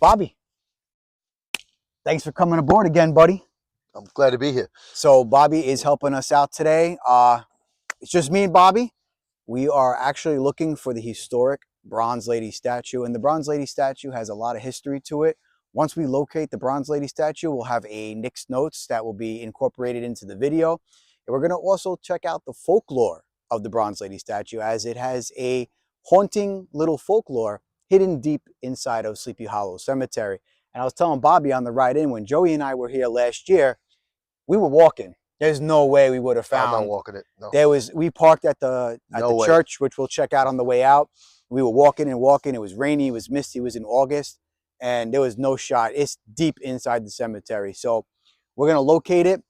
Bobby, thanks for coming aboard again, buddy. I'm glad to be here. So Bobby is helping us out today. It's just me and Bobby. We are actually looking for the historic Bronze Lady statue, and the Bronze Lady statue has a lot of history to it. Once we locate the Bronze Lady statue, we'll have a Nick's Notes that will be incorporated into the video. And we're going to also check out the folklore of the Bronze Lady statue, as it has a haunting little folklore hidden deep inside of Sleepy Hollow Cemetery. And I was telling Bobby on the ride in, when Joey and I were here last year, we were walking. There's no way we would have found. I'm not walking it. No. We parked at the church, which we'll check out on the way out. We were walking and walking. It was rainy. It was misty. It was in August, and there was no shot. It's deep inside the cemetery. So we're going to locate it.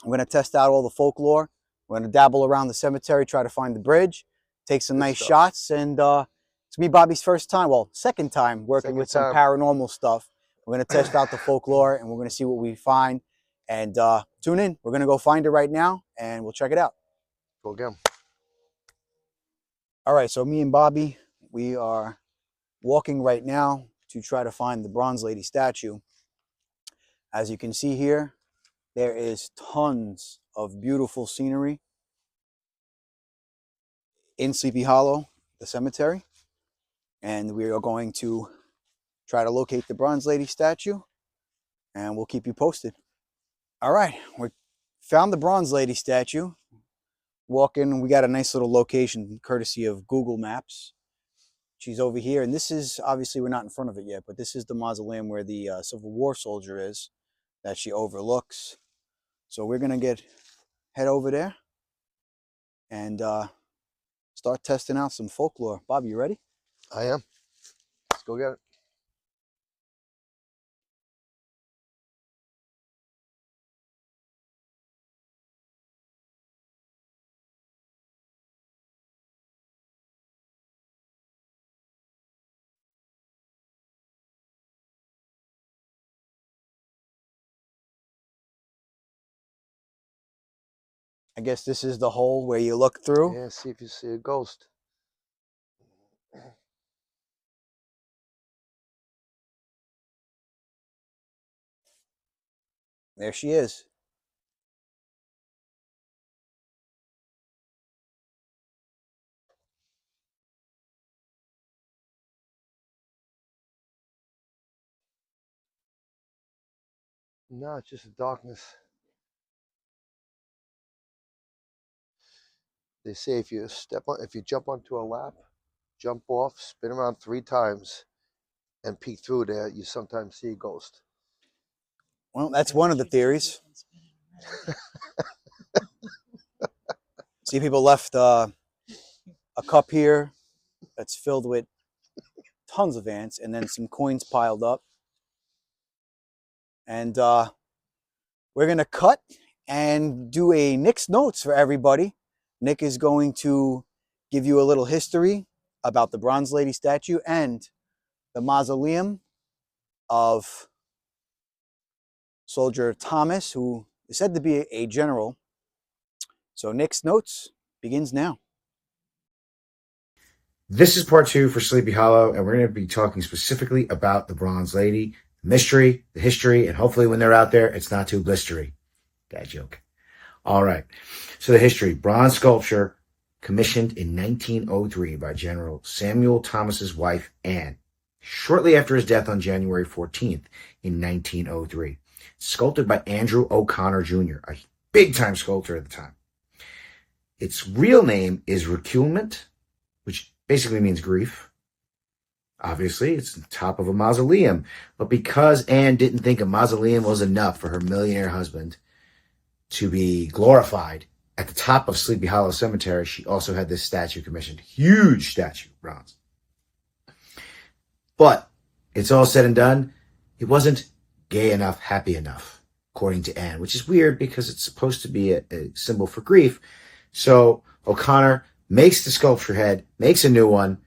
We're going to test out all the folklore. We're going to dabble around the cemetery, try to find the bridge, take some nice shots. And it's going to be Bobby's first time, well, second time working with some paranormal stuff. We're going to test out the folklore, and we're going to see what we find. And tune in. We're going to go find it right now, and we'll check it out. Go again. All right, so me and Bobby, we are walking right now to try to find the Bronze Lady statue. As you can see here, there is tons of beautiful scenery in Sleepy Hollow, the cemetery. And we are going to try to locate the Bronze Lady statue, and we'll keep you posted. All right, we found the Bronze Lady statue. Walking, we got a nice little location courtesy of Google Maps. She's over here, and this is, obviously we're not in front of it yet, but this is the mausoleum where the Civil War soldier is that she overlooks. So we're gonna head over there and start testing out some folklore. Bobby, you ready? I am. Let's go get it. I guess this is the hole where you look through. Yeah, see if you see a ghost. There she is. No, it's just a darkness. They say if you jump onto a lap, jump off, spin around 3 times, and peek through there, you sometimes see a ghost. Well, that's one of the theories. See, people left a cup here that's filled with tons of ants, and then some coins piled up. And we're going to cut and do a Nick's Notes for everybody. Nick is going to give you a little history about the Bronze Lady statue and the mausoleum of Soldier Thomas, who is said to be a general. So Nick's Notes begins now. This is part 2 for Sleepy Hollow, and we're going to be talking specifically about the Bronze Lady, the mystery, the history, and hopefully when they're out there, it's not too blistery. Dad joke. All right. So the history. Bronze sculpture commissioned in 1903 by General Samuel Thomas's wife, Anne, shortly after his death on January 14th in 1903. Sculpted by Andrew O'Connor Jr., a big-time sculptor at the time. Its real name is reculement, which basically means grief. Obviously, it's the top of a mausoleum. But because Anne didn't think a mausoleum was enough for her millionaire husband to be glorified at the top of Sleepy Hollow Cemetery, she also had this statue commissioned. Huge statue, bronze. But it's all said and done, it wasn't gay enough, happy enough, according to Anne, which is weird because it's supposed to be a symbol for grief. So O'Connor makes the sculpture head, makes a new one.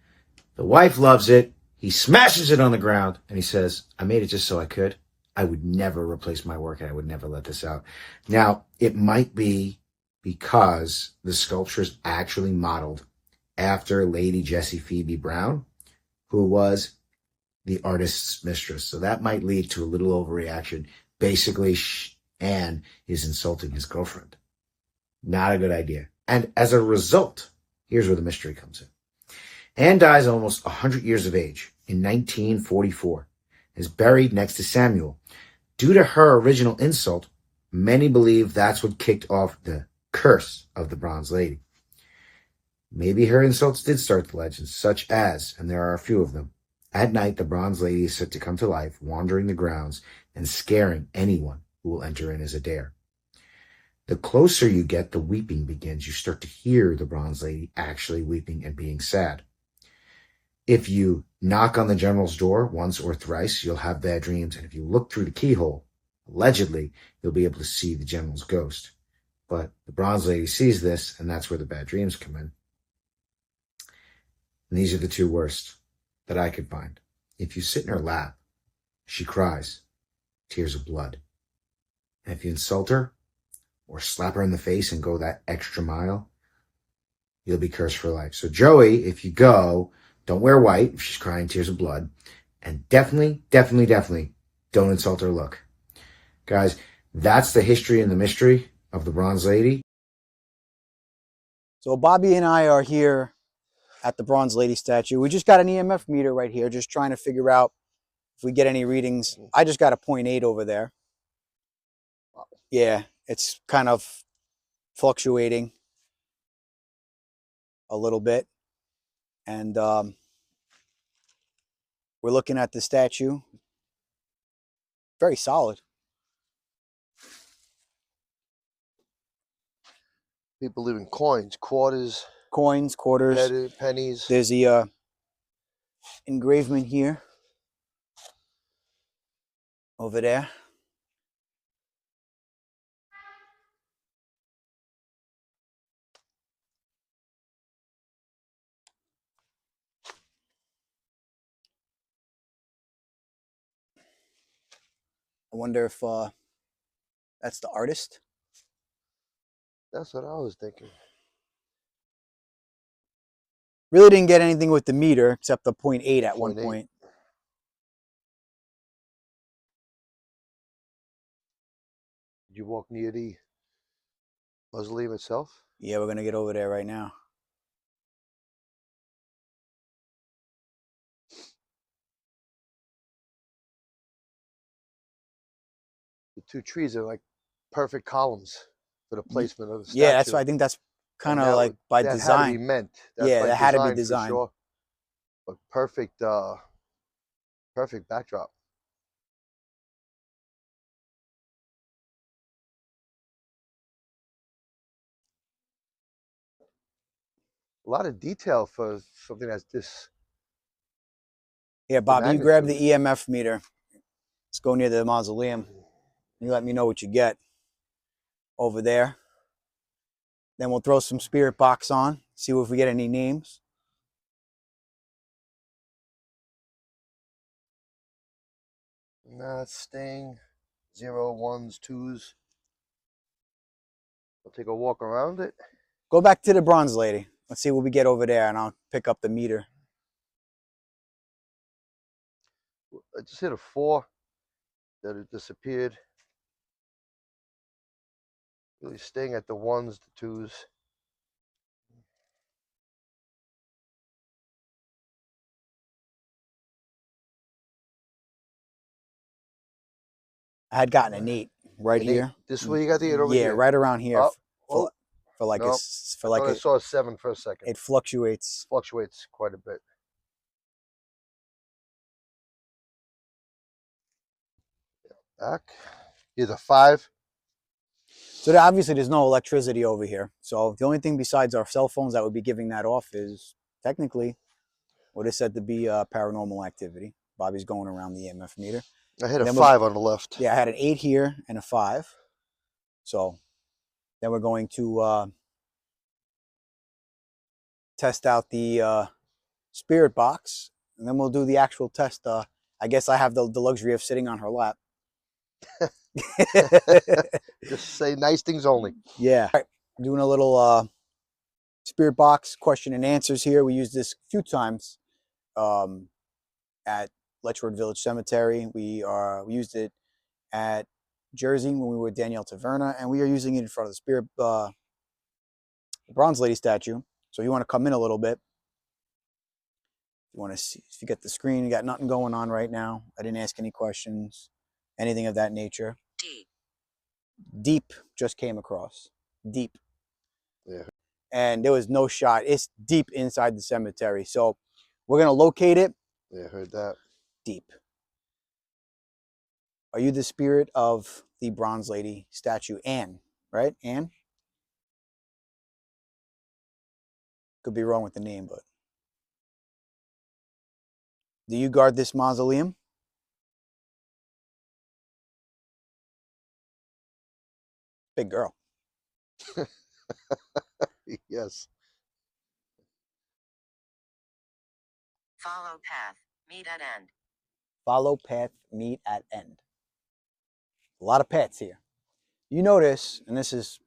The wife loves it. He smashes it on the ground and he says, I made it just so I could. I would never replace my work and I would never let this out. Now, it might be because the sculpture is actually modeled after Lady Jessie Phoebe Brown, who was the artist's mistress. So that might lead to a little overreaction. Basically, Anne is insulting his girlfriend. Not a good idea. And as a result, here's where the mystery comes in. Anne dies almost 100 years of age in 1944, is buried next to Samuel. Due to her original insult, many believe that's what kicked off the curse of the Bronze Lady. Maybe her insults did start the legends, such as, and there are a few of them, at night the Bronze Lady is said to come to life, wandering the grounds and scaring anyone who will enter in as a dare. The closer you get, the weeping begins. You start to hear the Bronze Lady actually weeping and being sad. If you knock on the general's door once or thrice, you'll have bad dreams. And if you look through the keyhole, allegedly, you'll be able to see the general's ghost. But the Bronze Lady sees this, and that's where the bad dreams come in. And these are the two worst that I could find. If you sit in her lap, she cries, tears of blood. And if you insult her, or slap her in the face and go that extra mile, you'll be cursed for life. So Joey, if you go, don't wear white if she's crying tears of blood. And definitely don't insult her look. Guys, that's the history and the mystery of the Bronze Lady. So Bobby and I are here at the Bronze Lady statue. We just got an EMF meter right here, just trying to figure out if we get any readings. I just got a 0.8 over there. Yeah, it's kind of fluctuating a little bit. And we're looking at the statue. Very solid. People live in coins, quarters, Coins, quarters, pennies. There's the engravement here. Over there. I wonder if that's the artist. That's what I was thinking. Really didn't get anything with the meter except the 0.8 at one 0.8. point. Did you walk near the mausoleum itself? Yeah, we're going to get over there right now. The two trees are like perfect columns for the placement of the statue. Yeah, that's why I think that's kind of like by that design. had to be meant. That's Yeah, by that had to be for designed. sure. But perfect backdrop. A lot of detail for something that's this. Yeah, Bob, you grab the magnitude. EMF meter. Let's go near the mausoleum. You let me know what you get over there. Then we'll throw some spirit box on, see if we get any names. Nah, it's staying 0, 1s, 2s. I'll take a walk around it. Go back to the Bronze Lady. Let's see what we get over there, and I'll pick up the meter. I just hit a 4 that it disappeared. Really staying at the 1s, the 2s. I had gotten an 8 right here. This way you got the 8 over here. Yeah, right around here. Oh, for like nope. I I saw a 7 for a second. It fluctuates. Fluctuates quite a bit. Back. Here's a 5. So obviously there's no electricity over here. So the only thing besides our cell phones that would be giving that off is technically what is said to be paranormal activity. Bobby's going around the EMF meter. I hit a 5 on the left. Yeah, I had an 8 here and a 5. So then we're going to test out the spirit box, and then we'll do the actual test. I guess I have the luxury of sitting on her lap. Just say nice things only. Yeah. All right, doing a little spirit box question and answers here. We used this a few times at Letchworth Village Cemetery. We used it at Jersey when we were with Danielle Taverna, and we are using it in front of the Spirit Bronze Lady statue. So you want to come in a little bit. You want to see if you get the screen. You got nothing going on right now. I didn't ask any questions, anything of that nature. Deep just came across. Deep. Yeah. And there was no shot. It's deep inside the cemetery. So we're going to locate it. Yeah, heard that. Deep. Are you the spirit of the Bronze Lady statue? Anne, right? Anne? Could be wrong with the name, but. Do you guard this mausoleum? Big girl. Yes. Follow path, meet at end. Follow path, meet at end. A lot of paths here. You notice, and this is,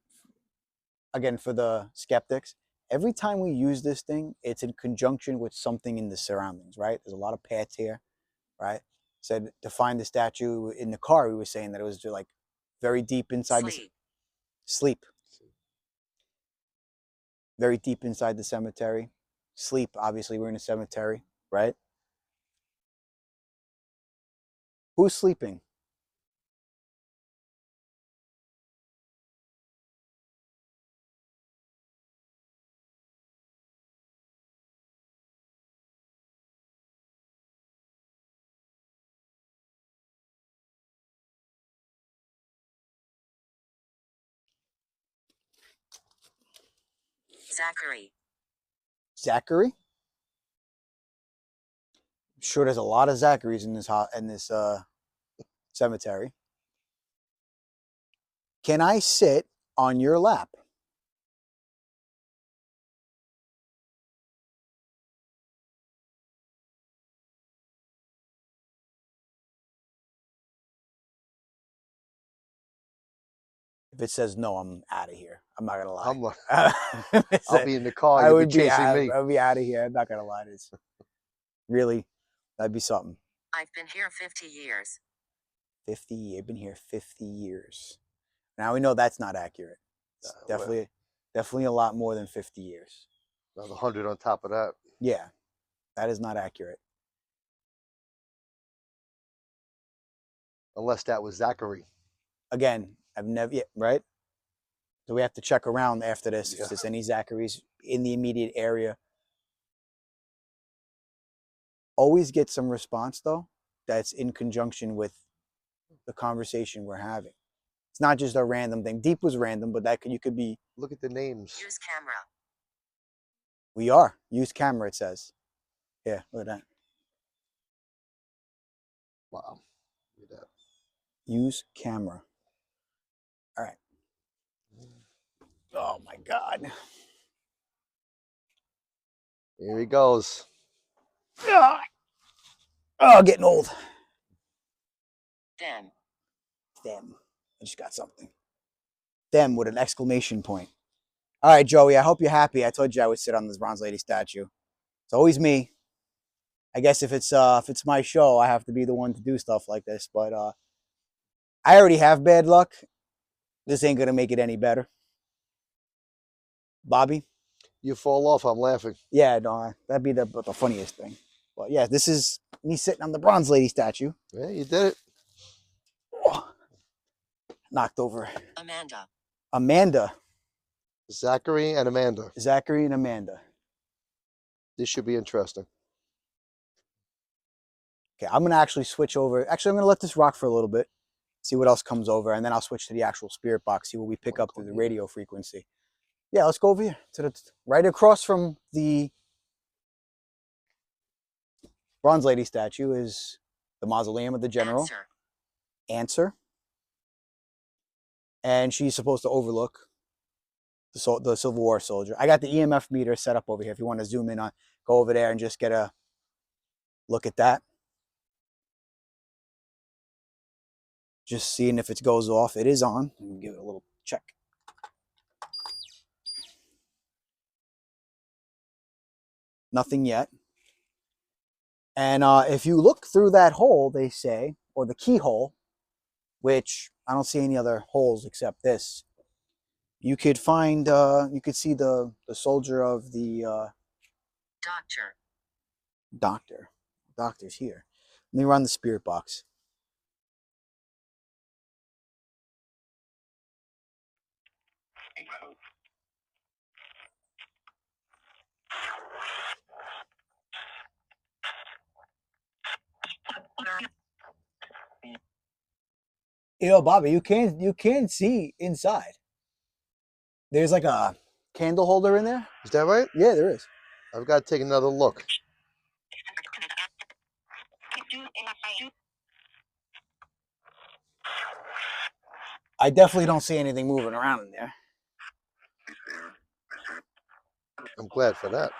again, for the skeptics, every time we use this thing, it's in conjunction with something in the surroundings, right? There's a lot of paths here, right? Said to find the statue in the car, we were saying that it was like very deep inside Sleep. Sleep. Very deep inside the cemetery. Sleep, obviously, we're in a cemetery, right? Who's sleeping? Zachary. Zachary? I'm sure there's a lot of Zacharys in this cemetery. Can I sit on your lap? If it says no, I'm out of here. I'm not gonna lie. I'm like, I'll be in the car. I You'll would be chasing me. I'll be out of here. I'm not gonna lie. It's really, that'd be something. I've been here 50 years. 50. I've been here 50 years. Now we know that's not accurate. It's definitely a lot more than 50 years. Another 100 on top of that. Yeah, that is not accurate. Unless that was Zachary. Again, I've never yet, right? So we have to check around after this Yeah. if there's any Zacharys in the immediate area. Always get some response though that's in conjunction with the conversation we're having. It's not just a random thing. Deep was random, but you could be. Look at the names. Use camera. We are. Use camera, it says. Yeah, look at that. Wow. Look at that. Use camera. All right. Oh my God. Here he goes. Oh, getting old. Dem. Them. I just got something. Them with an exclamation point. All right, Joey, I hope you're happy. I told you I would sit on this Bronze Lady statue. It's always me. I guess if it's my show, I have to be the one to do stuff like this. But I already have bad luck. This ain't gonna make it any better. Bobby? You fall off, I'm laughing. Yeah, no, that'd be the funniest thing. But yeah, this is me sitting on the Bronze Lady statue. Yeah, you did it. Oh, knocked over. Amanda. Amanda. Zachary and Amanda. Zachary and Amanda. This should be interesting. Okay, I'm gonna actually switch over. Actually, I'm gonna let this rock for a little bit, see what else comes over, and then I'll switch to the actual spirit box, see what we pick up through the radio frequency. Yeah, let's go over here to the right across from the Bronze Lady statue is the Mausoleum of the General. Answer. And she's supposed to overlook the Civil War soldier. I got the EMF meter set up over here. If you want to zoom in on, go over there and just get a look at that. Just seeing if it goes off. It is on. Let me give it a little check. Nothing yet. And if you look through that hole, they say, or the keyhole, which I don't see any other holes except this, you could find, you could see the soldier of the Doctor. doctor. Doctor's here. Let me run the spirit box. You know, Bobby, you can see inside. There's like a candle holder in there. Is that right? Yeah, there is. I've got to take another look. I definitely don't see anything moving around in there. I'm glad for that.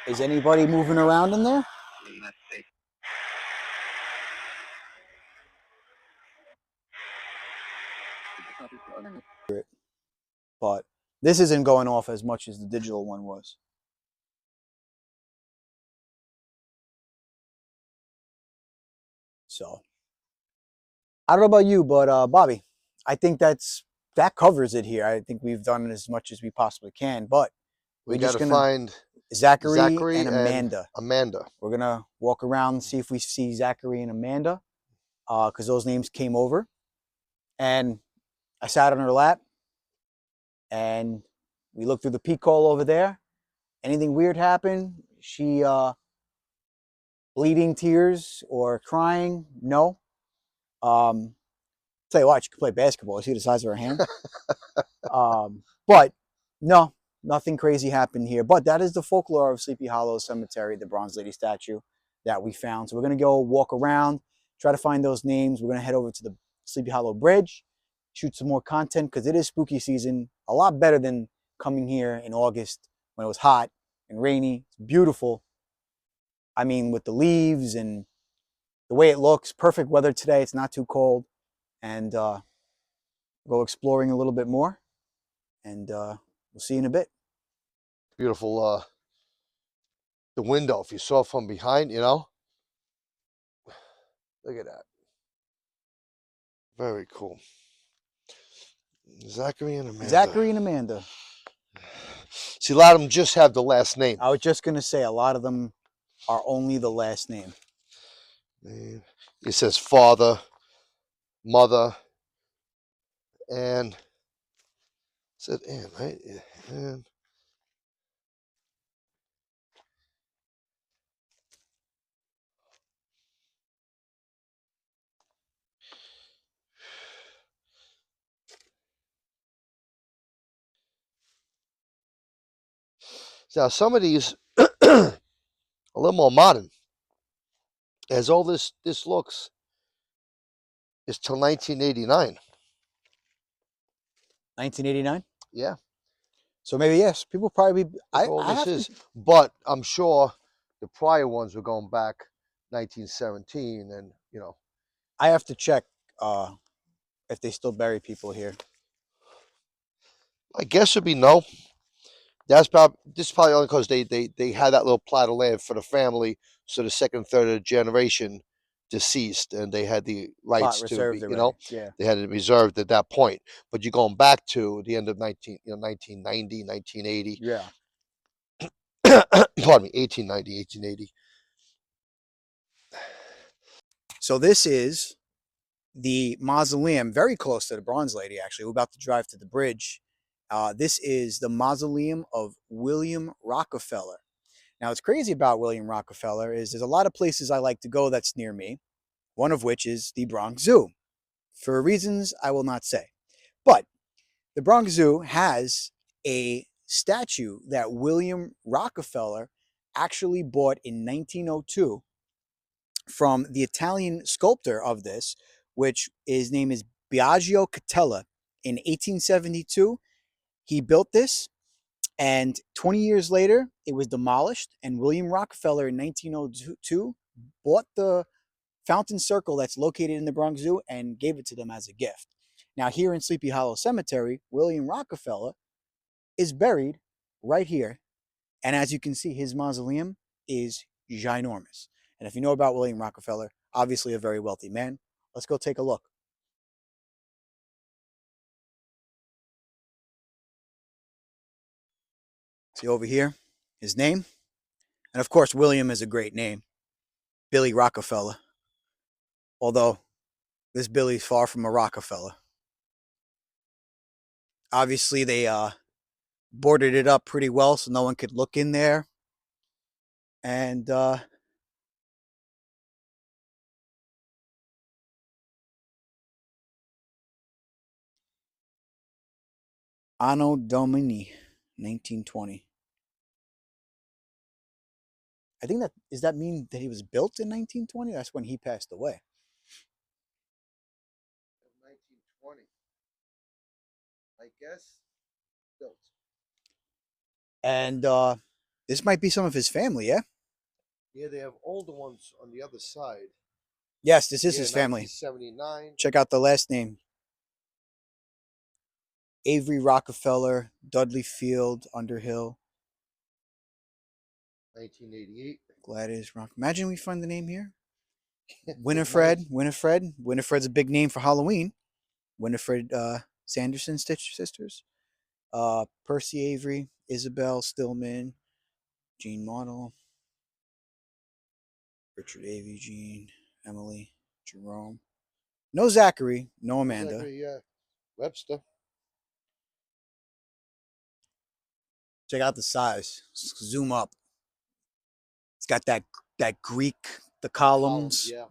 Is anybody moving around in there? But this isn't going off as much as the digital one was. So I don't know about you, but Bobby, I think that covers it here. I think we've done as much as we possibly can, but We we're got just to gonna find Zachary and Amanda. Amanda. We're gonna walk around and see if we see Zachary and Amanda, because those names came over, and I sat on her lap, and we looked through the peephole over there. Anything weird happened? She bleeding tears or crying? No. Tell you what, she could play basketball. You see the size of her hand. But no, nothing crazy happened here. But that is the folklore of Sleepy Hollow Cemetery, the Bronze Lady statue that we found. So we're gonna go walk around, try to find those names. We're gonna head over to the Sleepy Hollow Bridge, shoot some more content because it is spooky season. A lot better than coming here in August when it was hot and rainy. It's beautiful. I mean, with the leaves and the way it looks, perfect weather today. It's not too cold, and go exploring a little bit more. And we'll see you in a bit. Beautiful. The window, if you saw from behind, look at that. Very cool. Zachary and Amanda. Zachary and Amanda. See, a lot of them just have the last name. I was just going to say, a lot of them are only the last name. It says father, mother, and it said Ann, right? And now some of these a little more modern. As all this looks, is till 1989. 1989? Yeah. So maybe, yes, people probably be. That's all this is. But I'm sure the prior ones were going back 1917, and I have to check if they still bury people here. I guess it'd be no. This is probably only because they had that little plot of land for the family, so the second, third generation deceased, and they had the rights to be, yeah. they had it reserved at that point. But you're going back to the end of 1990, 1980. Yeah. Pardon me, 1890, 1880. So this is the mausoleum, very close to the Bronze Lady, actually. We're about to drive to the bridge. This is the mausoleum of William Rockefeller. Now, what's crazy about William Rockefeller is there's a lot of places I like to go that's near me, one of which is the Bronx Zoo, for reasons I will not say. But the Bronx Zoo has a statue that William Rockefeller actually bought in 1902 from the Italian sculptor of this, which his name is Biagio Catella. In 1872, he built this, and 20 years later, it was demolished, and William Rockefeller in 1902 bought the fountain circle that's located in the Bronx Zoo and gave it to them as a gift. Now, here in Sleepy Hollow Cemetery, William Rockefeller is buried right here. And as you can see, his mausoleum is ginormous. And if you know about William Rockefeller, obviously a very wealthy man. Let's go take a look. See over here, his name. And of course, William is a great name. Billy Rockefeller. Although, this Billy's far from a Rockefeller. Obviously, they boarded it up pretty well so no one could look in there. And Anno Domini, 1920. I think does that mean that he was built in 1920? That's when he passed away. 1920. I guess built. And this might be some of his family, yeah? Yeah, they have older ones on the other side. Yes, this is his family. 1979. Check out the last name. Avery Rockefeller, Dudley Field, Underhill. 1988. Gladys Rock. Imagine we find the name here. Winifred. Winifred's a big name for Halloween. Winifred Sanderson sisters. Percy Avery, Isabel Stillman, Jean Model, Richard Avey, Jean, Emily, Jerome. No Zachary, no Amanda. Zachary, Webster. Check out the size. Zoom up. It's got that Greek, the columns, Yeah.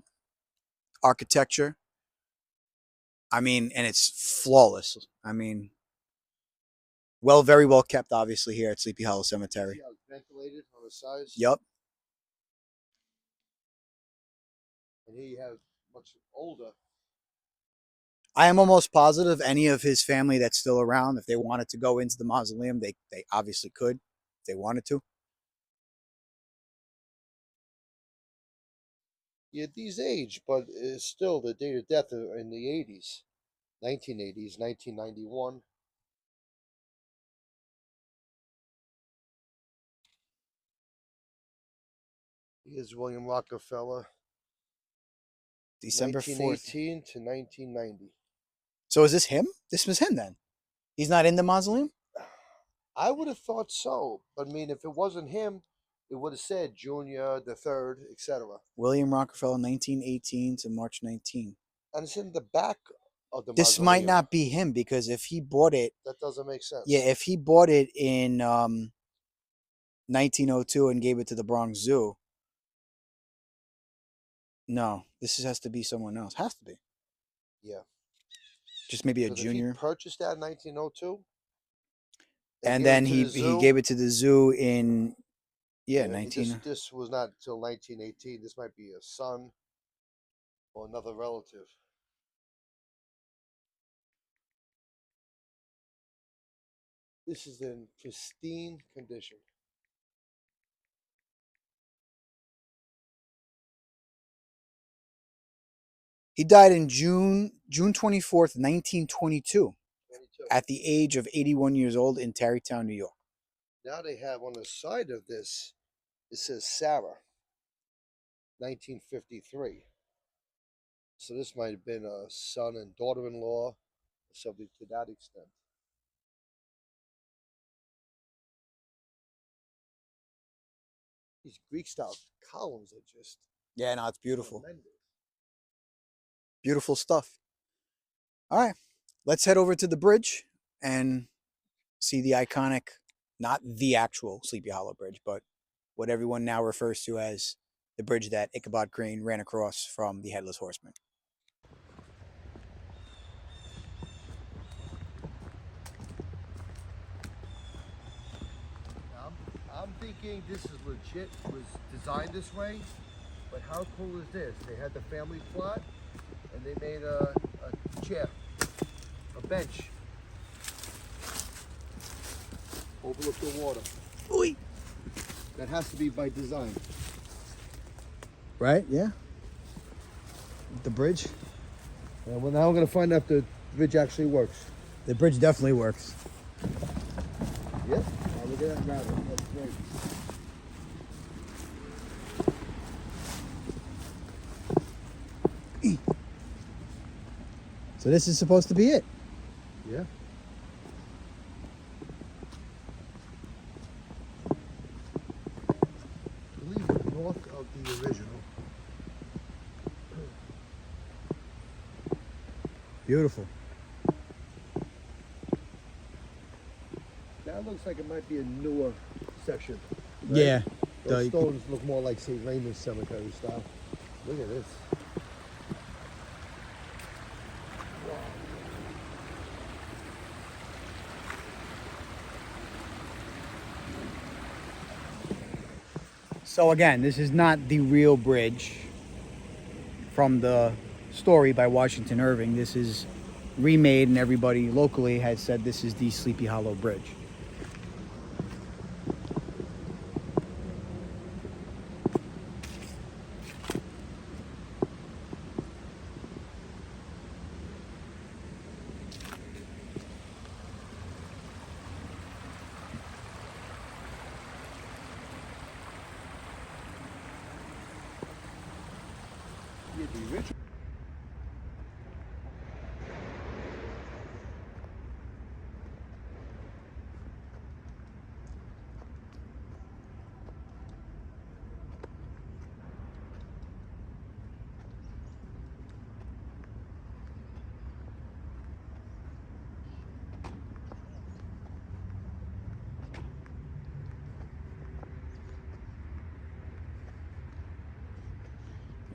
architecture. I mean, and it's flawless. I mean, very well kept, obviously, here at Sleepy Hollow Cemetery. See how it's ventilated on the sides? Yep. And here you have much older. I am almost positive any of his family that's still around, if they wanted to go into the mausoleum, they obviously could, if they wanted to. Yeah, these age, but it's still the date of death in the 80s. 1980s, 1991. Here's William Rockefeller. December 4th. 1918 to 1990. So is this him? This was him then? He's not in the mausoleum? I would have thought so. But I mean, if it wasn't him, it would have said Junior, the third, etc. William Rockefeller, 1918 to March 19. And it's in the back of the This mausoleum. might not be him because if he bought it... That doesn't make sense. Yeah, if he bought it in 1902 and gave it to the Bronx Zoo... No, this has to be someone else. Has to be. Yeah. Just maybe a 'Cause junior. If he purchased that in 1902... And then he gave it to the zoo in... Yeah, 19... This was not until 1918. This might be a son or another relative. This is in pristine condition. He died in June 24th, 1922, 22. at the age of 81 years old in Tarrytown, New York. Now they have on the side of this, it says Sarah, 1953. So this might have been a son and daughter-in-law, or something to that extent. These Greek-style columns are just... Yeah, no, it's beautiful. tremendous. Beautiful stuff. All right, let's head over to the bridge and see the iconic, not the actual Sleepy Hollow Bridge, but what everyone now refers to as the bridge that Ichabod Crane ran across from the Headless Horseman. I'm thinking this is legit, was designed this way, but how cool is this? They had the family plot, and they made a chair, a bench. Overlook the water. Ooh. That has to be by design. Right, yeah. The bridge? And well, now we're gonna find out if the bridge actually works. The bridge definitely works. Yep. Oh, look at that rabbit. That's great. So this is supposed to be it. Yeah. I believe north of the original. Beautiful. That looks like it might be a newer section. Yeah. Those The- stones look more like St. Raymond's Cemetery style. Look at this. So again, this is not the real bridge from the story by Washington Irving. This is remade, and everybody locally has said this is the Sleepy Hollow Bridge. Yeah, the original.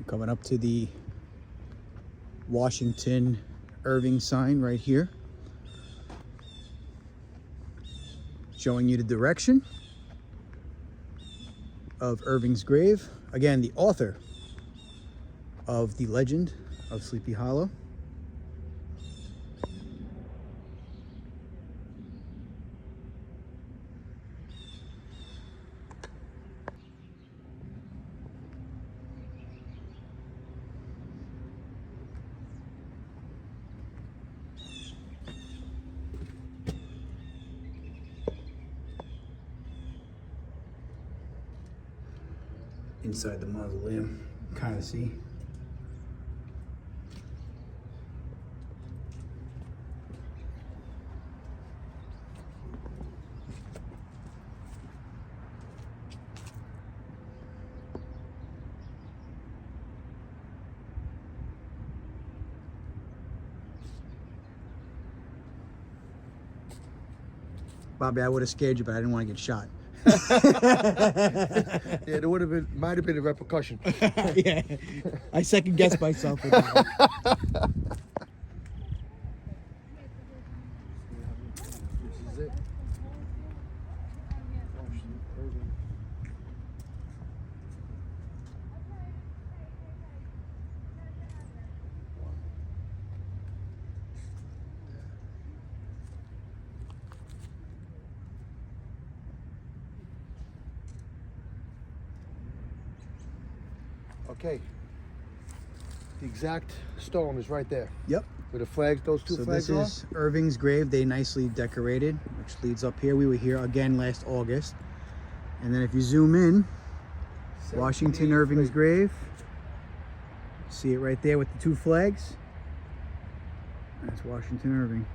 Coming up to the Washington Irving sign right here, showing you the direction of Irving's grave. Again, the author of the legend of Sleepy Hollow. Inside the mausoleum, kind of see. Bobby, I would have scared you, but I didn't want to get shot. Yeah, there would have been, might have been a repercussion. Yeah, I second guessed myself with that one. This is it. Washington Irving. Okay. The exact stone is right there. Yep. With the flags, those two So flags this are. is Irving's grave. They nicely decorated, which leads up here. We were here again last August. And then if you zoom in, Washington Irving's grave. See it right there with the two flags? That's Washington Irving.